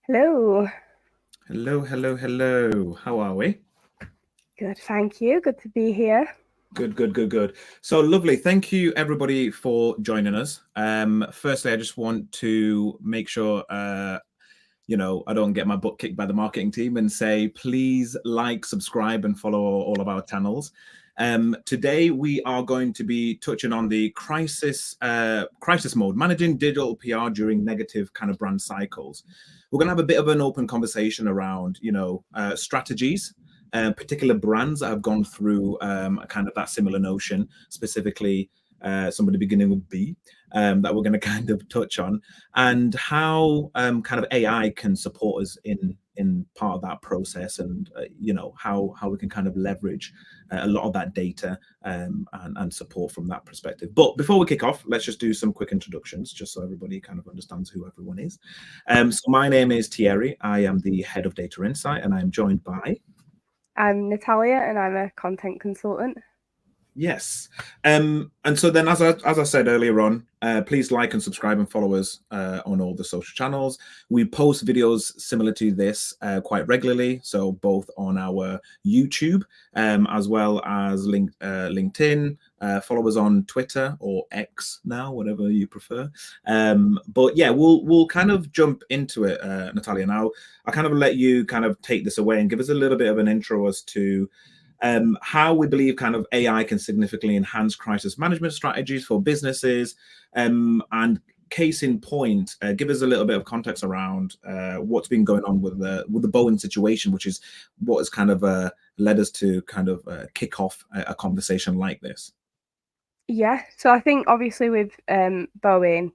Hello. Hello, hello, hello. How are we? Good, thank you. Good to be here. Good, good, good, good. So lovely. Thank you, everybody, for joining us. Firstly, I just want to make sure, I don't get my butt kicked by the marketing team and say, please like, subscribe, and follow all of our channels. Today, we are going to be touching on the crisis mode, managing digital PR during negative kind of brand cycles. We're going to have a bit of an open conversation around, strategies, particular brands that have gone through kind of that similar notion, specifically somebody beginning with B, that we're going to kind of touch on, and how kind of AI can support us in part of that process, and how we can kind of leverage a lot of that data and support from that perspective. But before we kick off, let's just do some quick introductions, just so everybody kind of understands who everyone is. So my name is Thierry. I am the head of data insight, and I am joined by I'm Natalia and I'm a content consultant. Yes. And so then, as I said earlier on, please like and subscribe and follow us on all the social channels. We post videos similar to this quite regularly, so both on our YouTube as well as LinkedIn. Follow us on Twitter or X now, whatever you prefer. But yeah, we'll kind of jump into it, Natalia. Now, I'll kind of let you kind of take this away and give us a little bit of an intro as to how we believe kind of AI can significantly enhance crisis management strategies for businesses. And case in point, give us a little bit of context around what's been going on with the Boeing situation, which is what has kind of led us to kind of kick off a conversation like this. Yeah, so I think obviously with Boeing,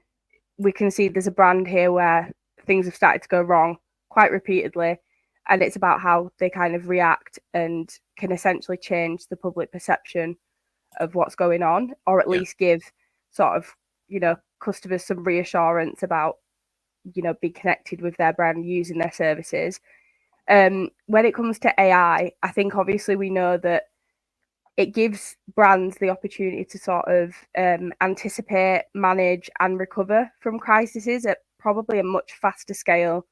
we can see there's a brand here where things have started to go wrong quite repeatedly. And it's about how they kind of react and can essentially change the public perception of what's going on, or at Yeah. least give sort of, customers some reassurance about, being connected with their brand using their services. When it comes to I think obviously we know that it gives brands the opportunity to sort of anticipate, manage, and recover from crises at probably a much faster scale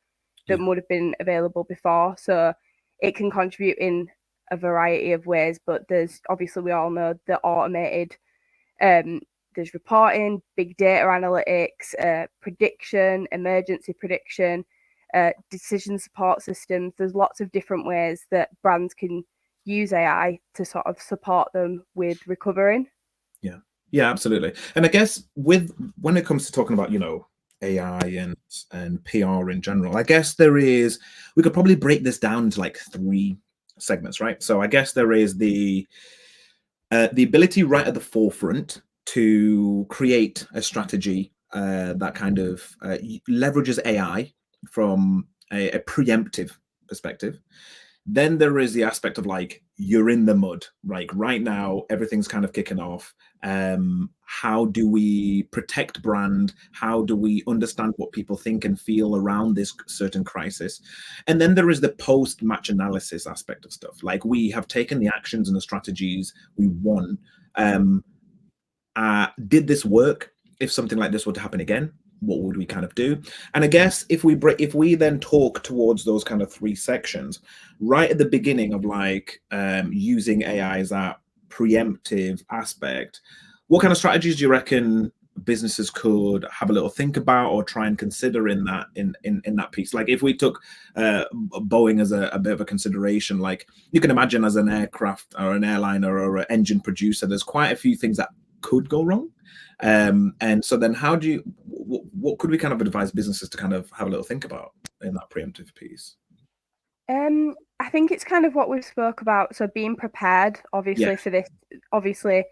Yeah. than would have been available before. So it can contribute in a variety of ways, but there's obviously, we all know, the automated, um, there's reporting, big data analytics, prediction, emergency prediction, decision support systems. There's lots of different ways that brands can use AI to sort of support them with recovering. Yeah. Yeah, absolutely. And I guess when it comes to talking about, AI and PR in general, I guess we could probably break this down into like three segments, right? So I guess there is the ability right at the forefront to create a strategy that kind of leverages AI from a preemptive perspective. Then there is the aspect of like you're in the mud, like right now everything's kind of kicking off. How do we protect brand? How do we understand what people think and feel around this certain crisis? And then there is the post match analysis aspect of stuff, like we have taken the actions and the strategies we want. um, did this work? If something like this were to happen again, what would we kind of do? And I guess if we then talk towards those kind of three sections, right at the beginning of like using AI as that preemptive aspect, what kind of strategies do you reckon businesses could have a little think about or try and consider in that piece? Like if we took Boeing as a bit of a consideration, like you can imagine as an aircraft or an airliner or an engine producer, there's quite a few things that could go wrong. And so then what could we kind of advise businesses to kind of have a little think about in that preemptive piece? I think it's kind of what we've spoke about. So being prepared, Yeah. obviously, for this, obviously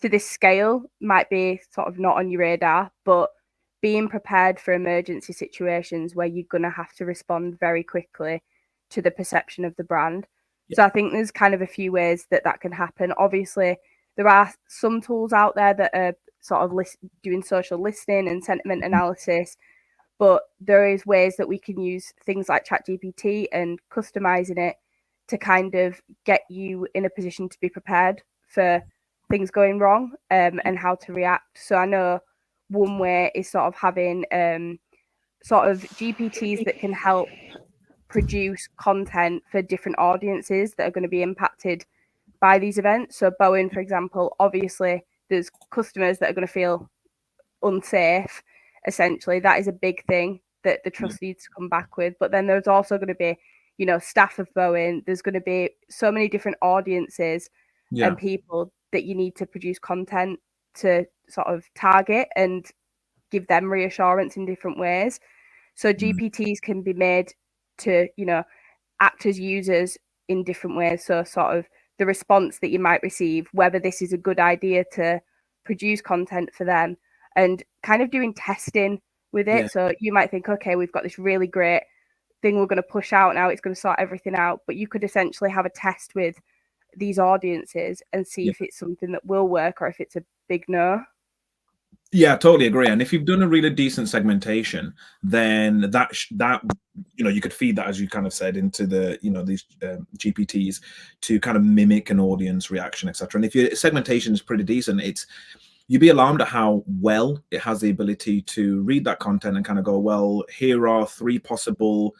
to this scale might be sort of not on your radar, but being prepared for emergency situations where you're going to have to respond very quickly to the perception of the brand. Yeah. So I think there's kind of a few ways that that can happen. Obviously, there are some tools out there that are sort of doing social listening and sentiment analysis, but there is ways that we can use things like ChatGPT and customizing it to kind of get you in a position to be prepared for things going wrong, and how to react. So I know one way is sort of having sort of GPTs that can help produce content for different audiences that are going to be impacted by these events. So Boeing, for example, obviously there's customers that are going to feel unsafe. Essentially, that is a big thing that the trust needs to come back with. But then there's also going to be, staff of Boeing. There's going to be so many different audiences and people that you need to produce content to sort of target and give them reassurance in different ways. So GPTs can be made to, act as users in different ways. So sort of the response that you might receive, whether this is a good idea to produce content for them, and kind of doing testing with it. So you might think, okay, we've got this really great thing we're going to push out now, it's going to sort everything out. But you could essentially have a test with these audiences and see if it's something that will work or if it's a big no. Yeah, totally agree. And if you've done a really decent segmentation, then that you could feed that, as you kind of said, into the these GPTs to kind of mimic an audience reaction, etc. And if your segmentation is pretty decent, you'd be alarmed at how well it has the ability to read that content and kind of go, well, here are 3 possible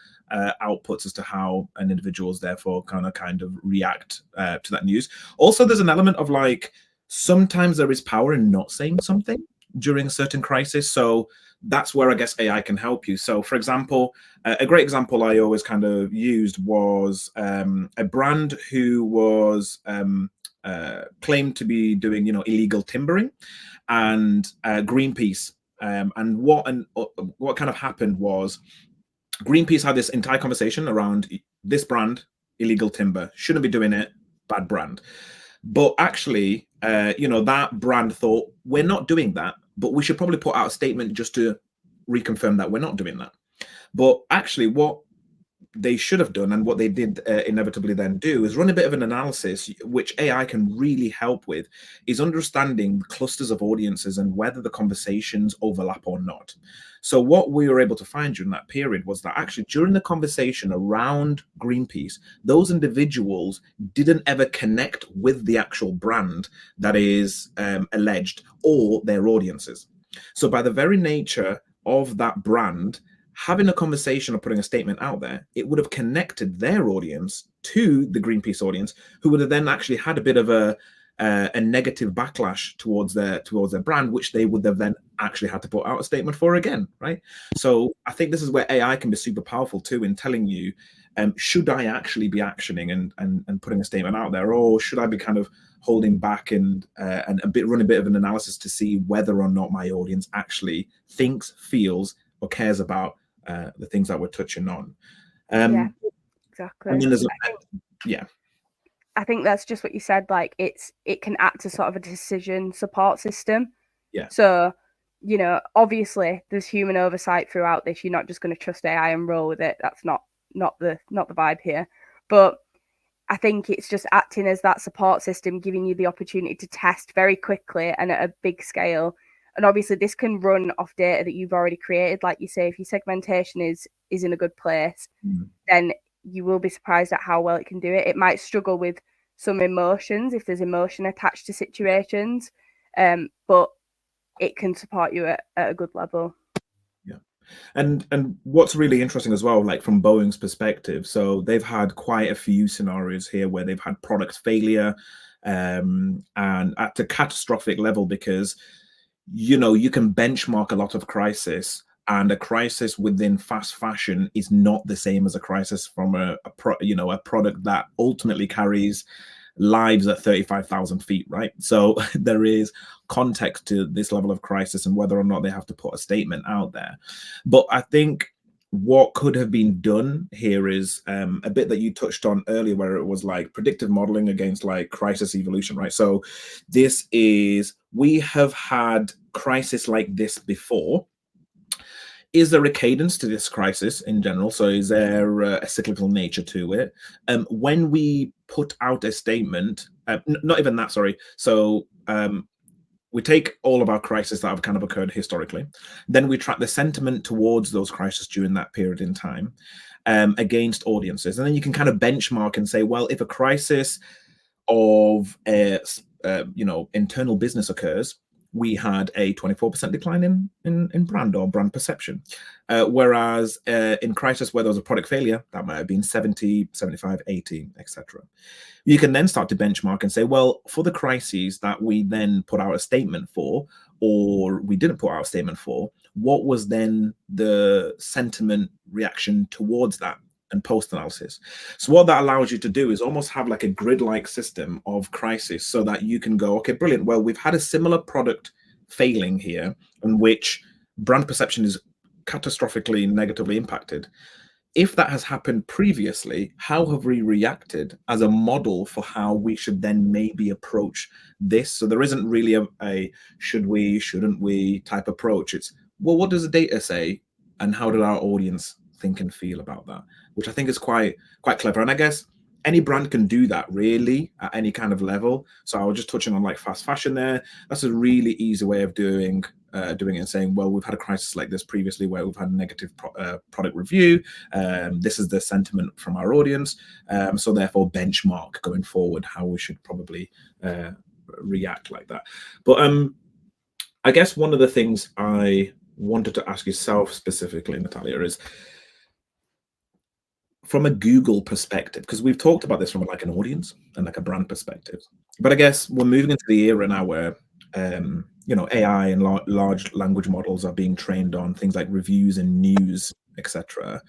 outputs as to how an individual's therefore kind of react to that news. Also, there's an element of like, sometimes there is power in not saying something during a certain crisis. So that's where I guess AI can help you. So for example, a great example I always kind of used was a brand who was claimed to be doing illegal timbering, and Greenpeace. And what kind of happened was Greenpeace had this entire conversation around this brand, illegal timber, shouldn't be doing it, bad brand. But actually, that brand thought, we're not doing that, but we should probably put out a statement just to reconfirm that we're not doing that. But actually, what they should have done, and what they did inevitably then do, is run a bit of an analysis, which AI can really help with, is understanding clusters of audiences and whether the conversations overlap or not. So what we were able to find during that period was that actually during the conversation around Greenpeace, those individuals didn't ever connect with the actual brand that is alleged, or their audiences. So by the very nature of that brand having a conversation or putting a statement out there, it would have connected their audience to the Greenpeace audience, who would have then actually had a bit of a negative backlash towards their brand, which they would have then actually had to put out a statement for again, right? So I think this is where AI can be super powerful too, in telling you, should I actually be actioning and putting a statement out there, or should I be kind of holding back and run a bit of an analysis to see whether or not my audience actually thinks, feels, or cares about the things that we're touching on. Yeah, exactly. And then there's I think that's just what you said. Like it can act as sort of a decision support system. Yeah. So, obviously there's human oversight throughout this. You're not just going to trust AI and roll with it. That's not the vibe here. But I think it's just acting as that support system, giving you the opportunity to test very quickly and at a big scale. And obviously this can run off data that you've already created. Like you say, if your segmentation is in a good place, then you will be surprised at how well it can do it. It might struggle with some emotions if there's emotion attached to situations, but it can support you at a good level. Yeah. And what's really interesting as well, like from Boeing's perspective, so they've had quite a few scenarios here where they've had product failure, and at a catastrophic level, because you can benchmark a lot of crisis, and a crisis within fast fashion is not the same as a crisis from a product that ultimately carries lives at 35,000 feet, right? So there is context to this level of crisis and whether or not they have to put a statement out there. But I think what could have been done here is a bit that you touched on earlier, where it was like predictive modeling against like crisis evolution, right? So we have had crisis like this before. Is there a cadence to this crisis in general? So is there a cyclical nature to it? When we put out a statement, not even that, sorry. So we take all of our crises that have kind of occurred historically, then we track the sentiment towards those crises during that period in time against audiences. And then you can kind of benchmark and say, well, if a crisis of internal business occurs, we had a 24% decline in brand or brand perception. Whereas in crisis where there was a product failure, that might have been 70, 75, 80, etc. You can then start to benchmark and say, well, for the crises that we then put out a statement for, or we didn't put out a statement for, what was then the sentiment reaction towards that and post analysis? So what that allows you to do is almost have like a grid-like system of crisis so that you can go, okay, brilliant. Well, we've had a similar product failing here in which brand perception is catastrophically negatively impacted. If that has happened previously, how have we reacted as a model for how we should then maybe approach this? So there isn't really a should we, shouldn't we type approach. It's, well, what does the data say? And how did our audience think and feel about that? Which I think is quite clever. And I guess any brand can do that really at any kind of level. So I was just touching on like fast fashion there. That's a really easy way of doing it and saying, well, we've had a crisis like this previously where we've had a negative product review. This is the sentiment from our audience. So therefore benchmark going forward how we should probably react like that. But I guess one of the things I wanted to ask yourself specifically, Natalia, is from a Google perspective, because we've talked about this from like an audience and like a brand perspective, but I guess we're moving into the era now where AI and large language models are being trained on things like reviews and news, etc.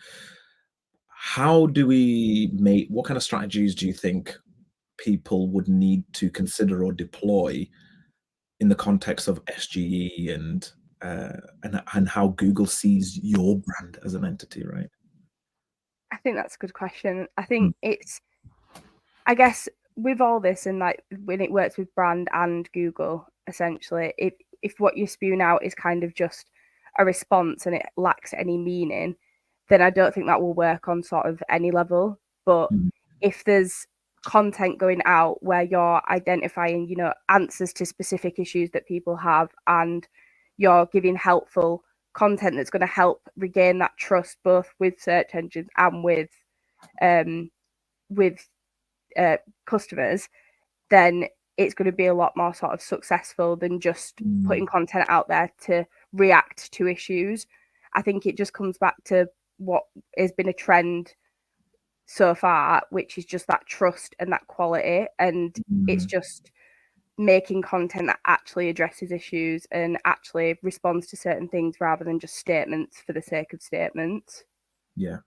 How do we make, what kind of strategies do you think people would need to consider or deploy in the context of SGE and how Google sees your brand as an entity, right? I think that's a good question. I think it's, I guess with all this and like when it works with brand and Google, essentially, if what you're spewing out is kind of just a response and it lacks any meaning, then I don't think that will work on sort of any level. But if there's content going out where you're identifying, answers to specific issues that people have, and you're giving helpful content that's going to help regain that trust both with search engines and with customers, then it's going to be a lot more sort of successful than just putting content out there to react to issues. I think it just comes back to what has been a trend so far, which is just that trust and that quality. And it's just making content that actually addresses issues and actually responds to certain things rather than just statements for the sake of statements. Yeah.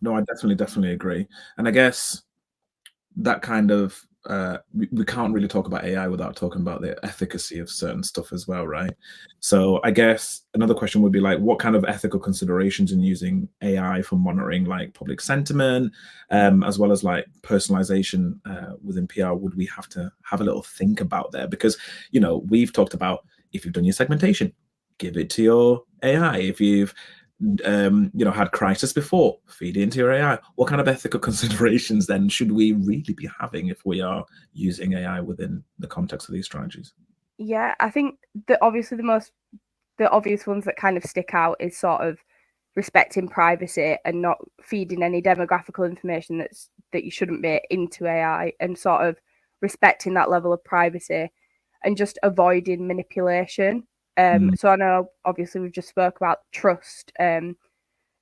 No, I definitely agree. And I guess that kind of we can't really talk about AI without talking about the efficacy of certain stuff as well, right? So I guess another question would be like, what kind of ethical considerations in using AI for monitoring like public sentiment, as well as like personalization within PR would we have to have a little think about there? Because we've talked about, if you've done your segmentation, give it to your AI. If you've had crisis before, feed it into your AI. What kind of ethical considerations then should we really be having if we are using AI within the context of these strategies? Yeah, I think that obviously the obvious ones that kind of stick out is sort of respecting privacy and not feeding any demographical information that you shouldn't be into AI, and sort of respecting that level of privacy and just avoiding manipulation. So I know obviously we've just spoke about trust.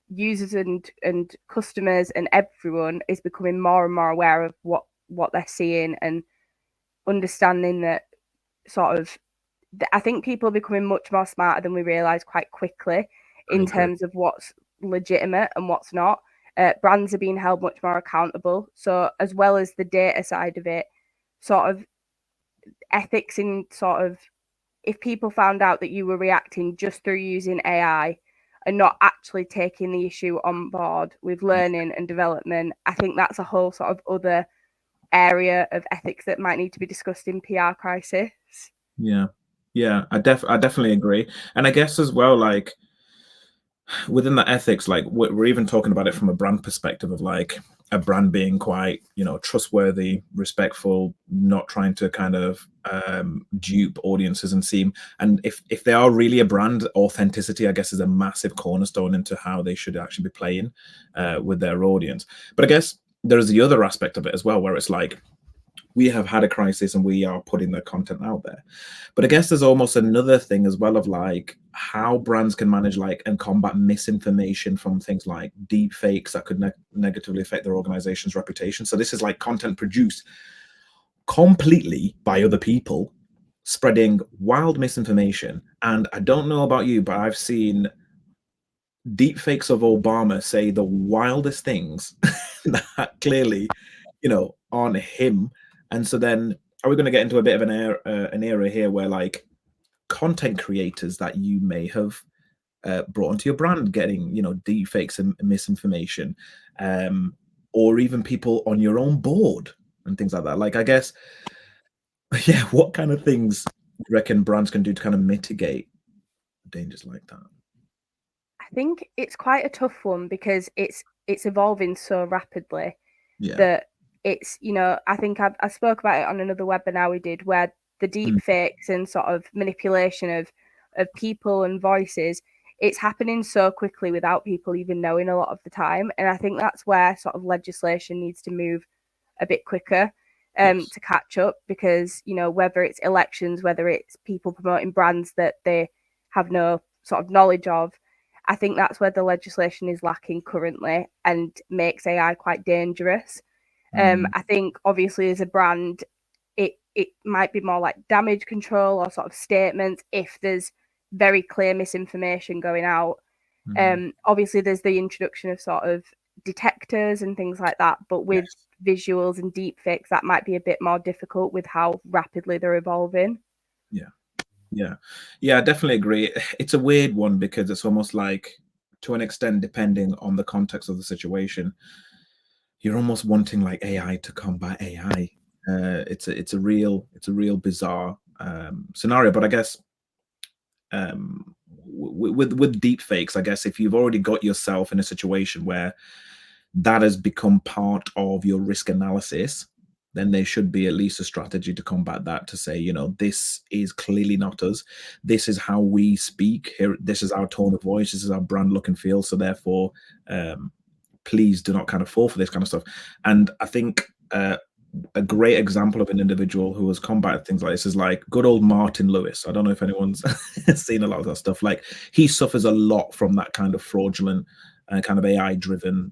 Users and customers and everyone is becoming more and more aware of what they're seeing and understanding that sort of. I think people are becoming much more smarter than we realise quite quickly in terms of what's legitimate and what's not. Brands are being held much more accountable. So as well as the data side of it, sort of ethics in sort of, if people found out that you were reacting just through using AI and not actually taking the issue on board with learning and development, I think that's a whole sort of other area of ethics that might need to be discussed in PR crisis. Yeah, I definitely agree. And I guess as well, like within that ethics, like we're even talking about it from a brand perspective of like a brand being quite, trustworthy, respectful, not trying to kind of dupe audiences and seem. And if they are really a brand, authenticity, I guess, is a massive cornerstone into how they should actually be playing with their audience. But I guess there is the other aspect of it as well, where it's like, we have had a crisis and we are putting the content out there. But I guess there's almost another thing as well of like how brands can manage like and combat misinformation from things like deep fakes that could negatively affect their organization's reputation. So this is like content produced completely by other people spreading wild misinformation. And I don't know about you, but I've seen deep fakes of Obama say the wildest things that clearly, aren't him. And so then, are we going to get into a bit of an era here where like content creators that you may have brought into your brand getting, deep fakes and misinformation, or even people on your own board and things like that? Like, I guess, yeah, what kind of things you reckon brands can do to kind of mitigate dangers like that? I think it's quite a tough one because it's evolving so rapidly Yeah. that it's, I think I spoke about it on another webinar we did, where the deep fakes and sort of manipulation of people and voices, it's happening so quickly without people even knowing a lot of the time. And I think that's where sort of legislation needs to move a bit quicker Yes. to catch up, because, whether it's elections, whether it's people promoting brands that they have no sort of knowledge of, I think that's where the legislation is lacking currently and makes AI quite dangerous. I think obviously as a brand, it might be more like damage control or sort of statements if there's very clear misinformation going out. Obviously there's the introduction of sort of detectors and things like that, but with Yes. visuals and deep fakes, that might be a bit more difficult with how rapidly they're evolving. Yeah, I definitely agree. It's a weird one because it's almost like, to an extent, depending on the context of the situation, you're almost wanting like AI to combat AI. It's a real bizarre scenario. But I guess with deep fakes, I guess if you've already got yourself in a situation where that has become part of your risk analysis, then there should be at least a strategy to combat that, to say, this is clearly not us. This is how we speak here. This is our tone of voice. This is our brand look and feel. So therefore, please do not kind of fall for this kind of stuff. And I think a great example of an individual who has combated things like this is like good old Martin Lewis. I don't know if anyone's seen a lot of that stuff. Like, he suffers a lot from that kind of fraudulent kind of AI driven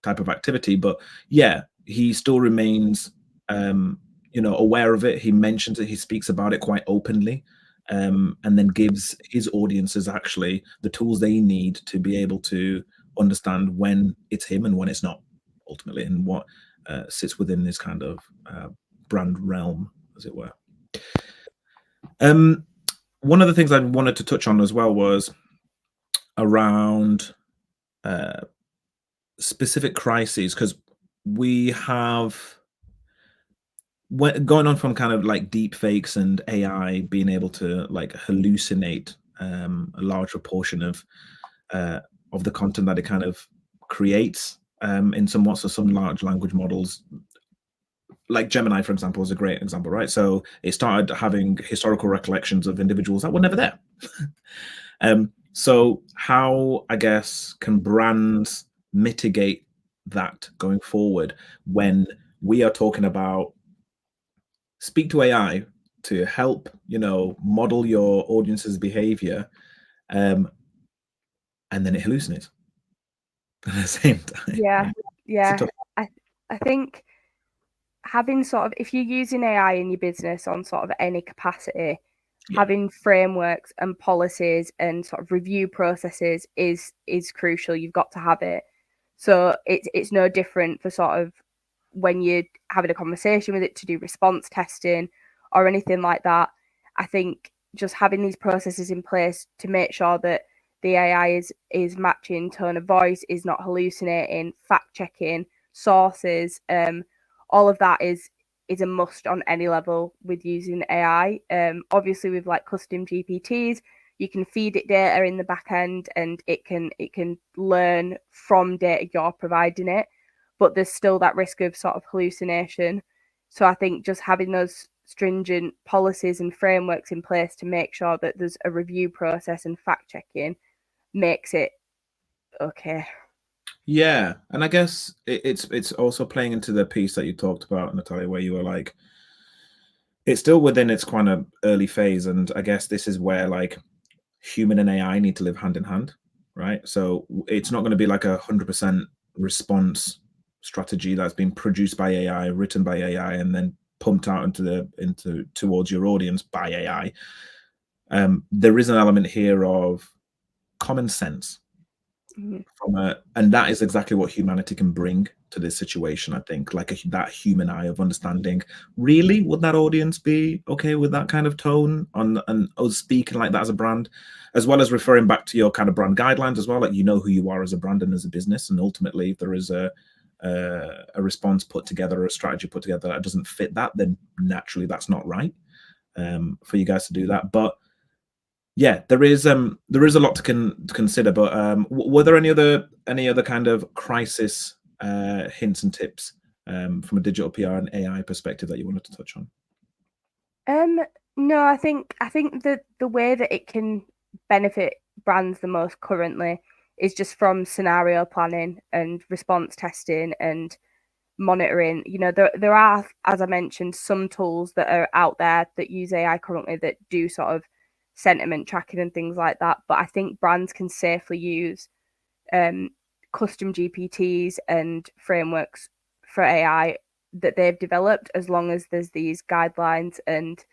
type of activity. But yeah, he still remains, aware of it. He mentions it. He speaks about it quite openly, and then gives his audiences actually the tools they need to be able to understand when it's him and when it's not, ultimately, and what sits within this kind of brand realm, as it were. One of the things I wanted to touch on as well was around specific crises, because we have going on from kind of like deep fakes and AI being able to like hallucinate a larger portion of the content that it kind of creates in somewhat. So some large language models like Gemini, for example, is a great example, right? So it started having historical recollections of individuals that were never there. So how, I guess, can brands mitigate that going forward when we are talking about speak to AI to help, model your audience's behavior, and then it hallucinates at the same time? Yeah. I think having sort of, if you're using AI in your business on sort of any capacity, having frameworks and policies and sort of review processes is crucial. You've got to have it. So it's no different for sort of when you're having a conversation with it to do response testing or anything like that. I think just having these processes in place to make sure that the AI is matching tone of voice, is not hallucinating, fact checking, sources, all of that is a must on any level with using AI. Obviously with like custom GPTs, you can feed it data in the back end and it can learn from data you're providing it, but there's still that risk of sort of hallucination. So I think just having those stringent policies and frameworks in place to make sure that there's a review process and fact checking makes it okay. Yeah, and I guess it's also playing into the piece that you talked about, Natalia, where you were like, it's still within its kind of early phase, and I guess this is where like human and AI need to live hand in hand, right? So it's not going to be like 100% response strategy that's been produced by AI, written by AI, and then pumped out into towards your audience by AI. There is an element here of common sense Mhm. and that is exactly what humanity can bring to this situation. I think like that human eye of understanding. Really, would that audience be okay with that kind of tone on and us speaking like that as a brand, as well as referring back to your kind of brand guidelines as well, like you know who you are as a brand and as a business, and ultimately if there is a response put together or a strategy put together that doesn't fit that, then naturally that's not right for you guys to do that. But yeah, there is a lot to consider, but were there any other kind of crisis hints and tips from a digital PR and AI perspective that you wanted to touch on? Um, no, I think that the way that it can benefit brands the most currently is just from scenario planning and response testing and monitoring. You know, there are, as I mentioned, some tools that are out there that use AI currently that do sort of sentiment tracking and things like that. But I think brands can safely use um, custom GPTs and frameworks for AI that they've developed, as long as there's these guidelines and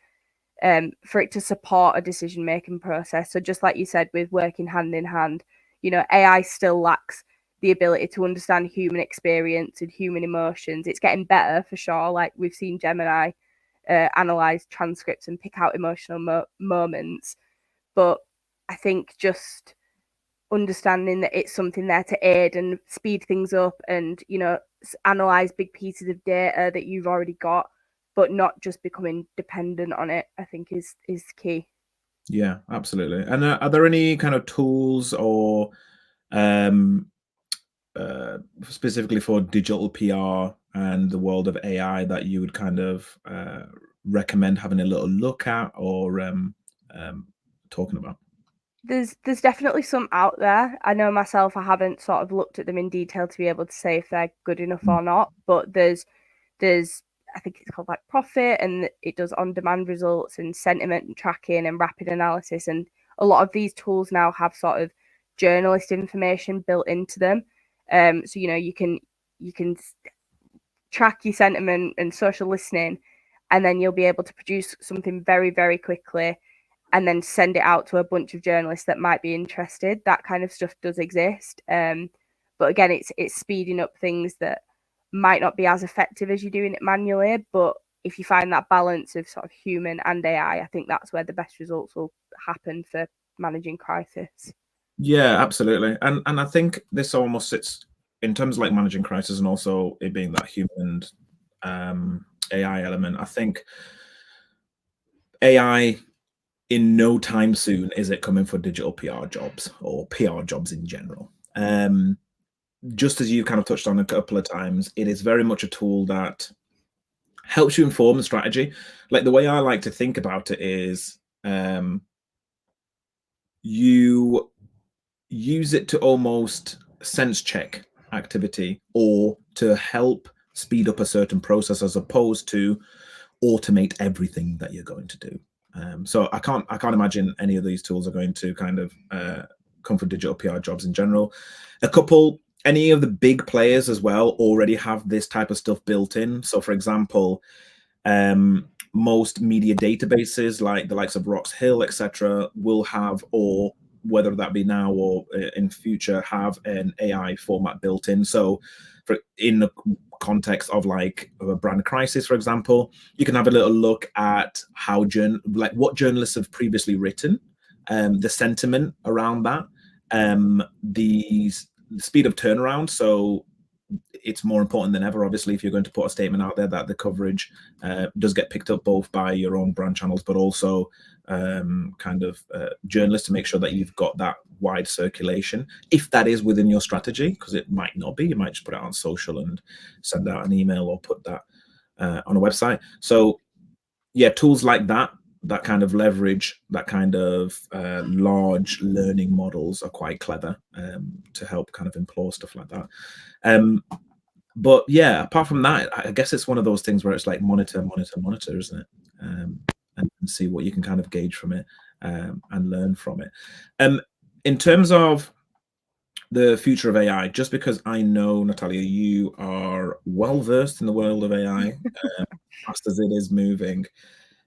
for it to support a decision making process. So just like you said, with working hand in hand, you know, AI still lacks the ability to understand human experience and human emotions. It's getting better for sure. Like we've seen Gemini analyze transcripts and pick out emotional moments, but I think just understanding that it's something there to aid and speed things up and, you know, analyze big pieces of data that you've already got, but not just becoming dependent on it, I think is key. Yeah, absolutely. And are there any kind of tools or um, specifically for digital PR and the world of AI that you would kind of recommend having a little look at or um, talking about? There's definitely some out there. I know myself, I haven't sort of looked at them in detail to be able to say if they're good enough Mm. or not, but there's I think it's called like Profit, and it does on demand results and sentiment tracking and rapid analysis. And a lot of these tools now have sort of journalist information built into them. So you know you can track your sentiment and social listening, and then you'll be able to produce something very very quickly, and then send it out to a bunch of journalists that might be interested. That kind of stuff does exist, but again, it's speeding up things that might not be as effective as you doing it manually. But if you find that balance of sort of human and AI, I think that's where the best results will happen for managing crisis. Yeah, absolutely. And I think this almost sits in terms of like managing crisis and also it being that human and AI element. I think AI in no time soon is it coming for digital PR jobs or PR jobs in general. Just as you've kind of touched on a couple of times, it is very much a tool that helps you inform the strategy. Like the way I like to think about it is you use it to almost sense check activity or to help speed up a certain process as opposed to automate everything that you're going to do. So I can't imagine any of these tools are going to kind of come for digital PR jobs in general. A couple, any of the big players as well already have this type of stuff built in. So for example, most media databases like the likes of Rox Hill, etc., will have, or whether that be now or in future, have an AI format built in. So, for in the context of like a brand crisis, for example, you can have a little look at how like what journalists have previously written, the sentiment around that, the speed of turnaround. So it's more important than ever, obviously, if you're going to put a statement out there that the coverage does get picked up both by your own brand channels, but also kind of journalists to make sure that you've got that wide circulation. If that is within your strategy, because it might not be, you might just put it on social and send out an email or put that on a website. So yeah, tools like that that kind of leverage, that kind of large learning models are quite clever to help kind of implore stuff like that. But yeah, apart from that, I guess it's one of those things where it's like monitor, monitor, monitor, isn't it? And see what you can kind of gauge from it and learn from it. In terms of the future of AI, just because I know, Natalia, you are well versed in the world of AI, fast as it is moving.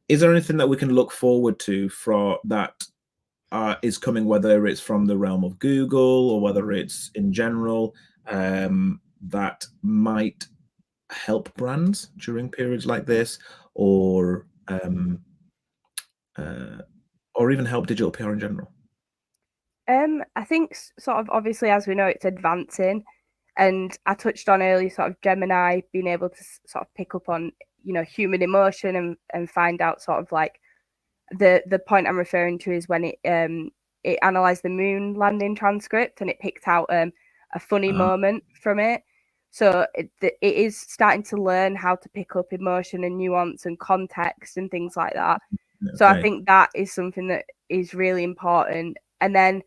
Is there anything that we can look forward to for that is coming, whether it's from the realm of Google or whether it's in general, that might help brands during periods like this, or even help digital PR in general? I think sort of obviously as we know it's advancing, and I touched on earlier sort of Gemini being able to sort of pick up on human emotion and find out sort of like the point I'm referring to is when it analysed the moon landing transcript and it picked out a funny moment from it. So it is starting to learn how to pick up emotion and nuance and context and things like that. Okay. So I think that is something that is really important. And then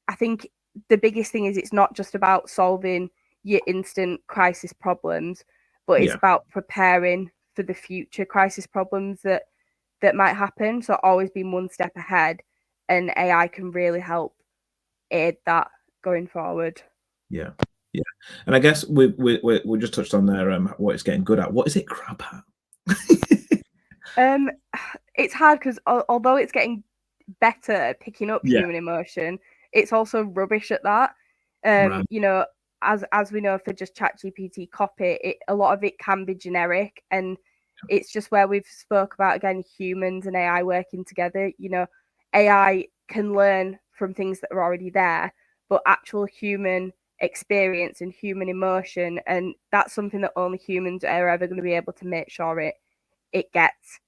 I think the biggest thing is it's not just about solving your instant crisis problems, but it's about preparing for the future crisis problems that might happen. So always being one step ahead, and AI can really help aid that going forward. Yeah. And I guess we just touched on there what it's getting good at. What is it crap at? It's hard because although it's getting better at picking up human emotion, it's also rubbish at that. Right. As we know, for just ChatGPT copy, a lot of it can be generic, and it's just where we've spoke about again humans and AI working together. AI can learn from things that are already there, but actual human experience and human emotion, and that's something that only humans are ever going to be able to make sure it gets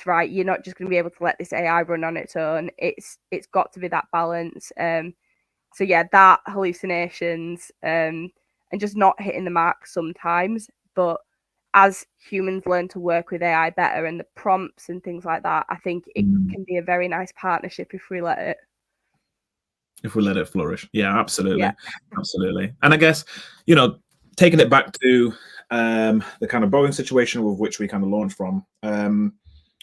right. You're not just going to be able to let this AI run on its own. It's got to be that balance. So yeah, that hallucinations and just not hitting the mark sometimes. But as humans learn to work with AI better and the prompts and things like that, I think it can be a very nice partnership if we let it. If we let it flourish. Yeah, absolutely. Yeah. Absolutely. And I guess, taking it back to the kind of Boeing situation with which we kind of launched from,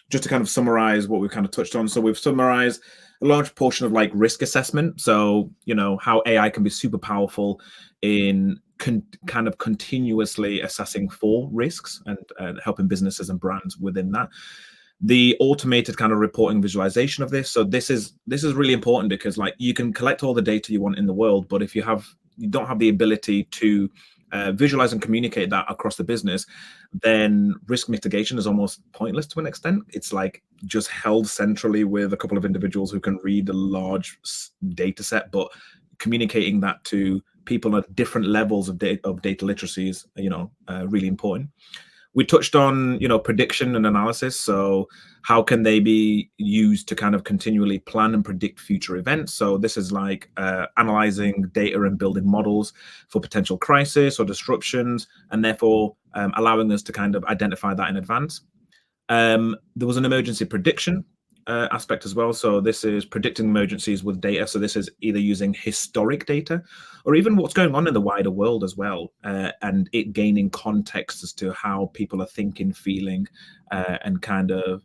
just to kind of summarize what we've kind of touched on. So we've summarized a large portion of like risk assessment. So, how AI can be super powerful in kind of continuously assessing for risks and helping businesses and brands within that. The automated kind of reporting visualization of this. So this is really important because like you can collect all the data you want in the world, but if you don't have the ability to visualize and communicate that across the business, then risk mitigation is almost pointless to an extent. It's like just held centrally with a couple of individuals who can read a large data set, but communicating that to people at different levels of data literacy is really important. We touched on prediction and analysis. So how can they be used to kind of continually plan and predict future events? So this is like analyzing data and building models for potential crisis or disruptions, and therefore allowing us to kind of identify that in advance. There was an emergency prediction aspect as well. So this is predicting emergencies with data. So this is either using historic data or even what's going on in the wider world as well, and it gaining context as to how people are thinking, feeling, and kind of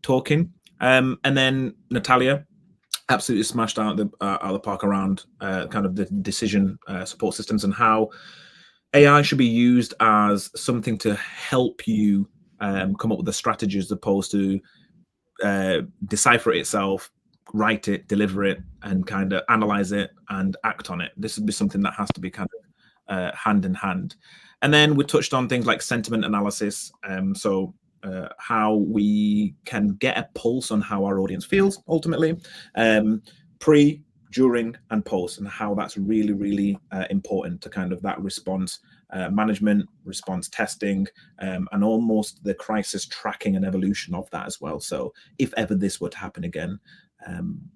talking. And then Natalia absolutely smashed out of the park around kind of the decision support systems and how AI should be used as something to help you come up with a strategy as opposed to decipher it itself, write it, deliver it, and kind of analyze it and act on it. This would be something that has to be kind of hand in hand. And then we touched on things like sentiment analysis. So how we can get a pulse on how our audience feels ultimately, pre, during, and post, and how that's really, really important to kind of that response management, response testing, and almost the crisis tracking and evolution of that as well. So if ever this were to happen again,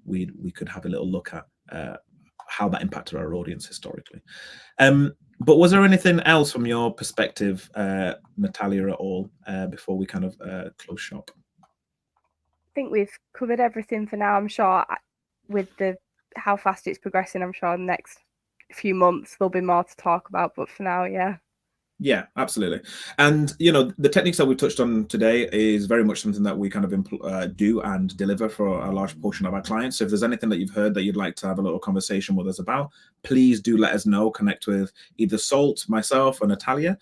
we could have a little look at how that impacted our audience historically. But was there anything else from your perspective, Natalia, at all, before we kind of close shop? think we've covered everything for now. I'm sure with how fast it's progressing, I'm sure in the next few months there'll be more to talk about. But for now, yeah. Yeah, absolutely. And, you know, the techniques that we've touched on today is very much something that we kind of do and deliver for a large portion of our clients. So if there's anything that you've heard that you'd like to have a little conversation with us about, please do let us know. Connect with either Salt, myself, or Natalia.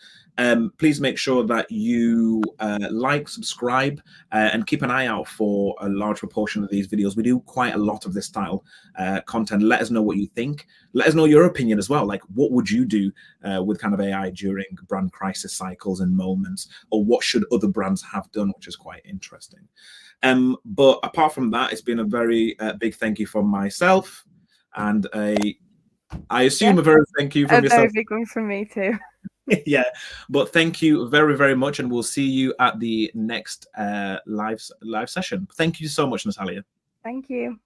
Please make sure that you like, subscribe, and keep an eye out for a large proportion of these videos. We do quite a lot of this style content. Let us know what you think. Let us know your opinion as well. Like, what would you do with kind of AI during brand crisis cycles and moments, or what should other brands have done, which is quite interesting. But apart from that, it's been a very big thank you from myself, and I assume a very thank you from yourself. A very big one from me too. Yeah, but thank you very, very much, and we'll see you at the next live session. Thank you so much, Natalia. Thank you.